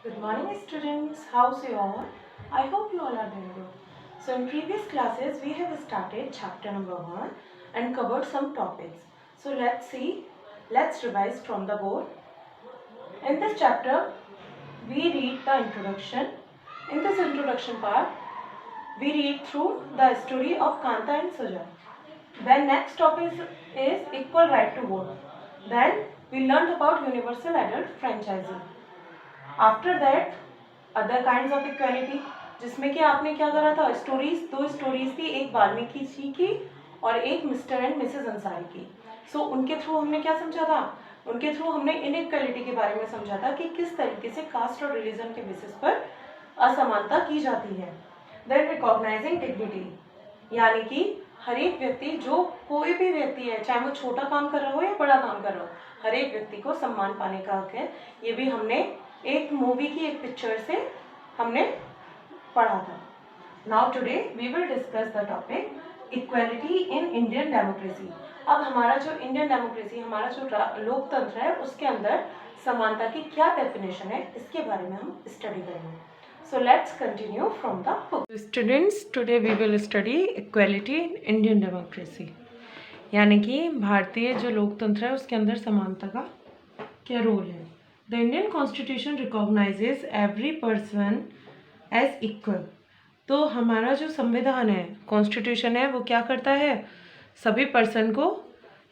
Good morning, students. How's you all? I hope you all are doing good. So, in previous classes, we have started chapter number 1 and covered some topics. So, let's see. Let's revise from the board. In this chapter, we read the introduction. In this introduction part, we read through the story of Kanta and Sujan. Then next topic is equal right to vote. Then we learned about universal adult franchising. After that other kind of equality, जिसमें कि आपने क्या करा था, stories, दो stories थी, एक वाल्मीकि जी की और एक मिस्टर एंड मिसेस अंसारी की. सो उनके थ्रू हमने क्या समझा था, उनके थ्रू हमने इनइक्वालिटी के बारे में समझा था कि किस तरीके से कास्ट और रिलीजन के बेसिस पर असमानता की जाती है. देन रिकॉग्नाइजिंग डिग्निटी, यानी कि हर एक व्यक्ति, जो कोई भी व्यक्ति है, चाहे वो छोटा काम कर रहा हो या बड़ा काम कर रहा हो, हर एक व्यक्ति को सम्मान पाने का हक है. ये भी हमने एक मूवी की एक पिक्चर से हमने पढ़ा था. Now today we will discuss the topic equality in Indian democracy. अब हमारा जो इंडियन डेमोक्रेसी, हमारा जो लोकतंत्र है, उसके अंदर समानता की क्या डेफिनेशन है, इसके बारे में हम स्टडी करेंगे. So let's continue from the book. Students, today we will study equality in Indian democracy. यानी कि भारतीय जो लोकतंत्र है उसके अंदर समानता का क्या रोल है. The Indian Constitution recognizes every person as equal. तो हमारा जो संविधान है, कॉन्स्टिट्यूशन है, वो क्या करता है, सभी पर्सन को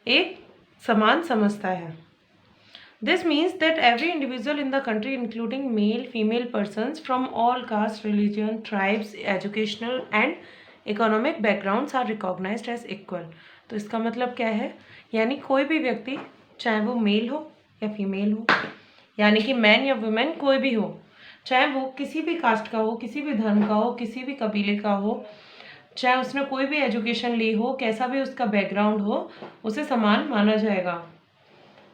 एक समान समझता है. This means that every individual in the country, including male, female persons from all caste, religion, tribes, educational and economic backgrounds are recognized as equal. तो इसका मतलब क्या है, यानी कोई भी व्यक्ति, चाहे वो मेल हो या फीमेल हो, यानी कि मैन या वुमेन कोई भी हो, चाहे वो किसी भी कास्ट का हो, किसी भी धर्म का हो, किसी भी कबीले का हो, चाहे उसने कोई भी एजुकेशन ली हो, कैसा भी उसका बैकग्राउंड हो, उसे समान माना जाएगा.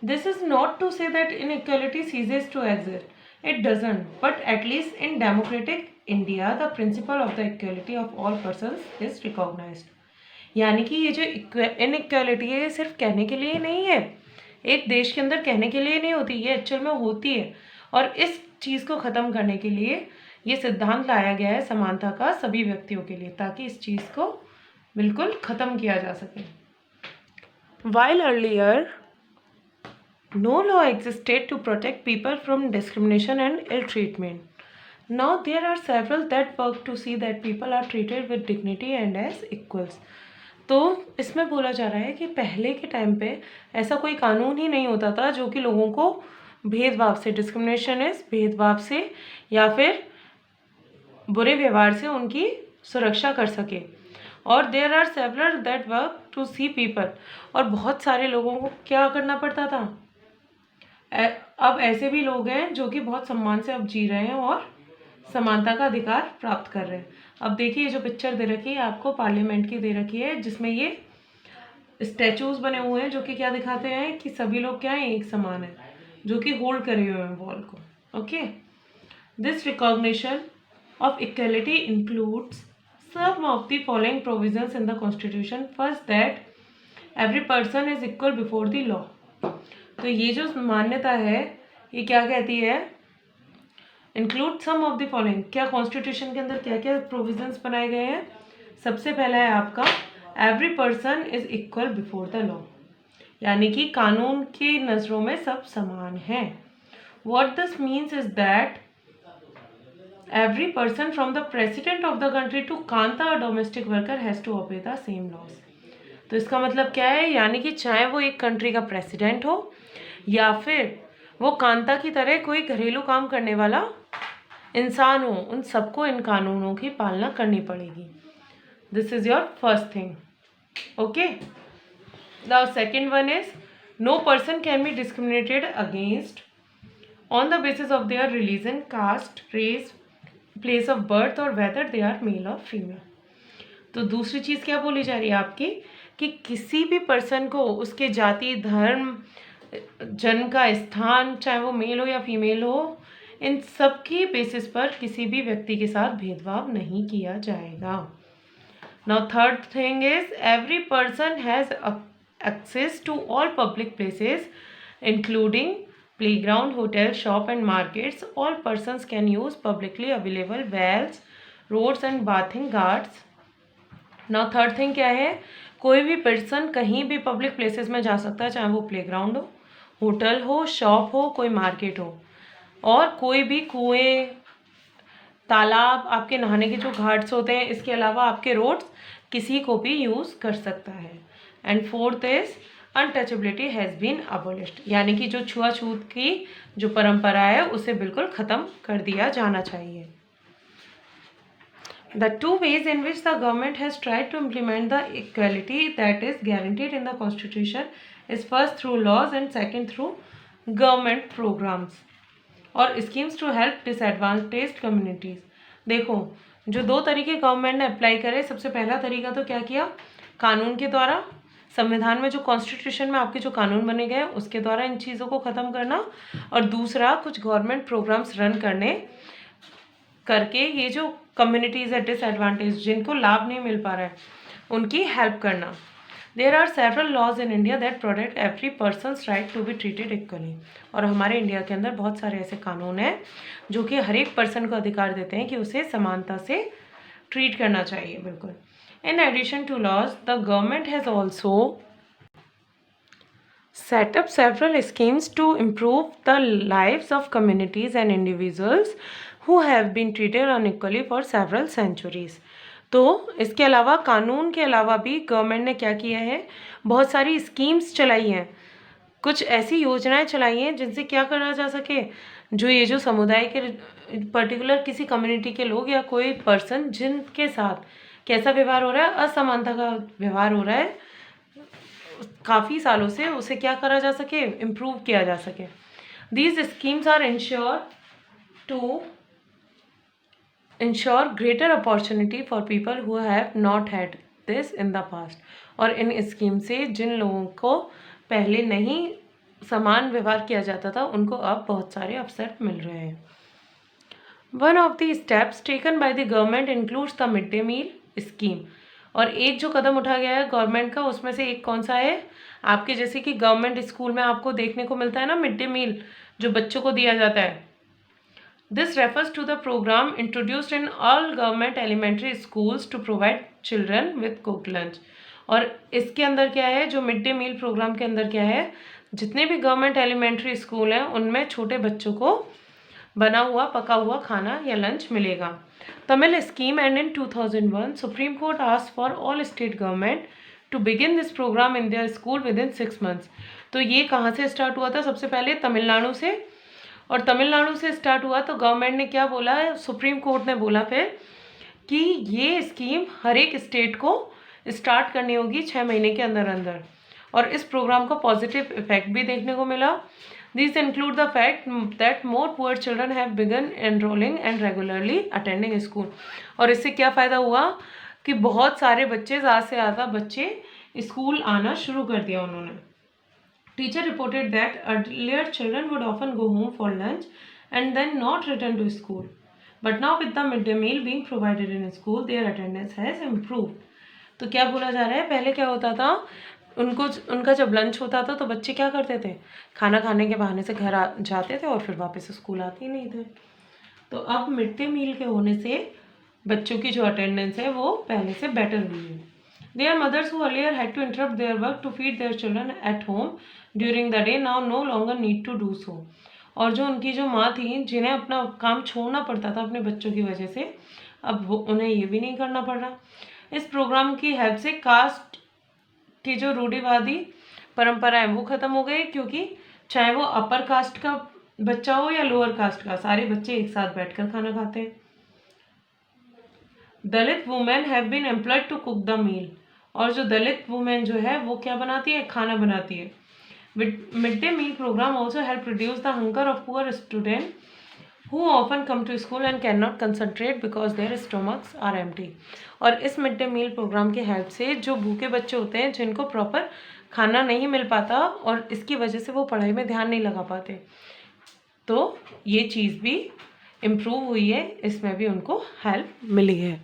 This is not to say that inequality ceases to exist. It doesn't. But at least in democratic India, the principle of the equality of all persons is recognized. यानी कि ये जो इनइक्वालिटी है, ये सिर्फ कहने के लिए नहीं है, एक देश के अंदर कहने के लिए नहीं होती, ये एक्चुअल में होती है. और इस चीज़ को ख़त्म करने के लिए ये सिद्धांत लाया गया है समानता का सभी व्यक्तियों के लिए, ताकि इस चीज़ को बिल्कुल ख़त्म किया जा सके. While earlier no law existed to protect people from discrimination and ill treatment, now there are several that work to see that people are treated with dignity and as equals. तो इसमें बोला जा रहा है कि पहले के टाइम पे ऐसा कोई कानून ही नहीं होता था जो कि लोगों को भेदभाव से, डिस्क्रिमिनेशन इस भेदभाव से या फिर बुरे व्यवहार से उनकी सुरक्षा कर सके. और there are several that work to see people, और बहुत सारे लोगों को क्या करना पड़ता था. अब ऐसे भी लोग हैं जो कि बहुत सम्मान से अब जी रहे हैं और समानता का अधिकार प्राप्त कर रहे हैं. अब देखिए जो पिक्चर दे रखी है आपको, पार्लियामेंट की दे रखी है, जिसमें ये स्टैचूज बने हुए हैं जो कि क्या दिखाते हैं कि सभी लोग क्या हैं, एक समान है, जो कि होल्ड करे हुए हैं वॉल को. Okay, this recognition of equality includes some of the following provisions in the constitution. First, that every person is equal before the law. तो ये जो मान्यता है ये क्या कहती है, include some of the following. क्या कॉन्स्टिट्यूशन के अंदर क्या क्या प्रोविजंस बनाए गए हैं. सबसे पहला है आपका every person is equal before the law, यानी कि कानून की नज़रों में सब समान हैं. What this means is that every person from the president of the country to Kanta, a domestic worker, has to obey the same laws. तो इसका मतलब क्या है, यानी कि चाहे वो एक कंट्री का प्रेसिडेंट हो या फिर वो कांता की तरह कोई घरेलू काम करने वाला इंसान हो, उन सबको इन कानूनों की पालना करनी पड़ेगी. This is your first thing. Okay, the second one is no person can be discriminated against on the basis of their religion, caste, race, place of birth और वेदर दे आर मेल और female. तो दूसरी चीज़ क्या बोली जा रही है आपकी, कि किसी भी पर्सन को उसके जाति, धर्म, जन्म का स्थान, चाहे वो मेल हो या फीमेल हो, इन सब की बेसिस पर किसी भी व्यक्ति के साथ भेदभाव नहीं किया जाएगा. Now third thing is every person has access to all public places including playground, hotel, shop and markets. All persons can use publicly available wells, roads and bathing guards. Now third thing क्या है, कोई भी person कहीं भी public places में जा सकता है, चाहे वो प्लेग्राउंड हो, होटल हो, शॉप हो, कोई मार्केट हो, और कोई भी कुएं, तालाब, आपके नहाने के जो घाट्स होते हैं, इसके अलावा आपके रोड्स, किसी को भी यूज़ कर सकता है. And fourth is untouchability has been abolished, यानी कि जो छुआछूत की जो परंपरा है उसे बिल्कुल ख़त्म कर दिया जाना चाहिए. The two ways in which the government has tried to implement the equality that is guaranteed in the Constitution is first through laws and second through government programs और schemes to help disadvantaged communities. देखो, जो दो तरीके government ने apply करे, सबसे पहला तरीका तो क्या किया, कानून के द्वारा, संविधान में जो कॉन्स्टिट्यूशन में आपके जो कानून बने गए उसके द्वारा इन चीज़ों को ख़त्म करना, और दूसरा कुछ गवर्नमेंट प्रोग्राम्स रन करके ये जो कम्युनिटीज़ है डिसएडवांटेज, जिनको लाभ नहीं मिल पा रहा है, उनकी हेल्प करना. There are several laws in India that protect every persons right to be treated equally. और हमारे इंडिया के अंदर बहुत सारे ऐसे कानून हैं जो कि हर एक पर्सन को अधिकार देते हैं कि उसे समानता से ट्रीट करना चाहिए. बिल्कुल. In addition to laws, the government has also set up several schemes to improve the lives of communities and individuals who have been treated unequally for several centuries. तो इसके अलावा, कानून के अलावा भी गवर्नमेंट ने क्या किया है, बहुत सारी स्कीम्स चलाई हैं, कुछ ऐसी योजनाएं चलाई हैं जिनसे क्या करा जा सके, जो ये जो समुदाय के पर्टिकुलर किसी कम्युनिटी के लोग या कोई पर्सन जिनके साथ कैसा व्यवहार हो रहा है, असमानता का व्यवहार हो रहा है काफ़ी सालों से, उसे क्या करा जा सके, इम्प्रूव किया जा सके. These schemes are ensure greater opportunity for people who have not had this in the past. और इन स्कीम से जिन लोगों को पहले नहीं समान व्यवहार किया जाता था, उनको अब बहुत सारे अवसर मिल रहे हैं. One of the steps taken by the government includes the mid day meal scheme. और एक जो कदम उठा गया है गवर्नमेंट का, उसमें से एक कौन सा है, आपके जैसे कि गवर्नमेंट स्कूल में आपको देखने को मिलता है ना मिड डे मील, जो बच्चों को दिया जाता है. This refers to the programme introduced in all government elementary schools to provide children with cook lunch. और इसके अंदर क्या है, जो मिड डे मील प्रोग्राम के अंदर क्या है, जितने भी गवर्नमेंट एलिमेंट्री स्कूल हैं उनमें छोटे बच्चों को बना हुआ पका हुआ खाना या लंच मिलेगा. Tamil scheme, and in 2001 Supreme Court asked for all state government to begin this program in their school within 6 months. तो ये कहाँ से स्टार्ट हुआ था, सबसे पहले तमिलनाडु से, और तमिलनाडु से स्टार्ट हुआ तो गवर्नमेंट ने क्या बोला है, सुप्रीम कोर्ट ने बोला फिर कि ये स्कीम हर एक स्टेट को स्टार्ट करनी होगी 6 महीने के अंदर अंदर. और इस प्रोग्राम का पॉजिटिव इफेक्ट भी देखने को मिला. These include the fact that more poor children have begun enrolling and regularly attending school. और इससे क्या फ़ायदा हुआ कि बहुत सारे बच्चे, ज़्यादा से ज़्यादा बच्चे स्कूल आना शुरू कर दिया उन्होंने. Teacher reported that earlier children would often go home for lunch and then not return to school. But now with the midday meal being provided in school, their attendance has improved. तो क्या बोला जा रहा है, पहले क्या होता था, उनका जब लंच होता था तो बच्चे क्या करते थे, खाना खाने के बहाने से घर जाते थे और फिर वापस स्कूल आते ही नहीं थे. तो अब मिड डे मील के होने से बच्चों की जो अटेंडेंस है वो पहले से बेटर हुई है. Their mothers who earlier had to interrupt their work to feed their children at home during the day now no longer need to do so. और जो उनकी जो माँ थी, जिन्हें अपना काम छोड़ना पड़ता था अपने बच्चों की वजह से, अब वो उन्हें ये भी नहीं करना पड़ रहा. इस प्रोग्राम की हेल्प से कास्ट की जो रूढ़िवादी परंपरा है वो ख़त्म हो गई, क्योंकि चाहे वो अपर कास्ट का बच्चा हो या लोअर कास्ट का, सारे बच्चे एक साथ बैठकर खाना खाते हैं. Dalit women have been employed to cook the meal. और जो दलित वुमेन जो है वो क्या बनाती है, खाना बनाती है. Mid day meal programme also help reduce the hunger of poor student who often come to school and cannot concentrate because their stomachs are empty. और इस मिड डे मील प्रोग्राम की हेल्प से जो भूखे बच्चे होते हैं, जिनको प्रॉपर खाना नहीं मिल पाता और इसकी वजह से वो पढ़ाई में ध्यान नहीं लगा पाते, तो ये चीज़ भी इम्प्रूव हुई है, इसमें भी उनको हेल्प मिली है.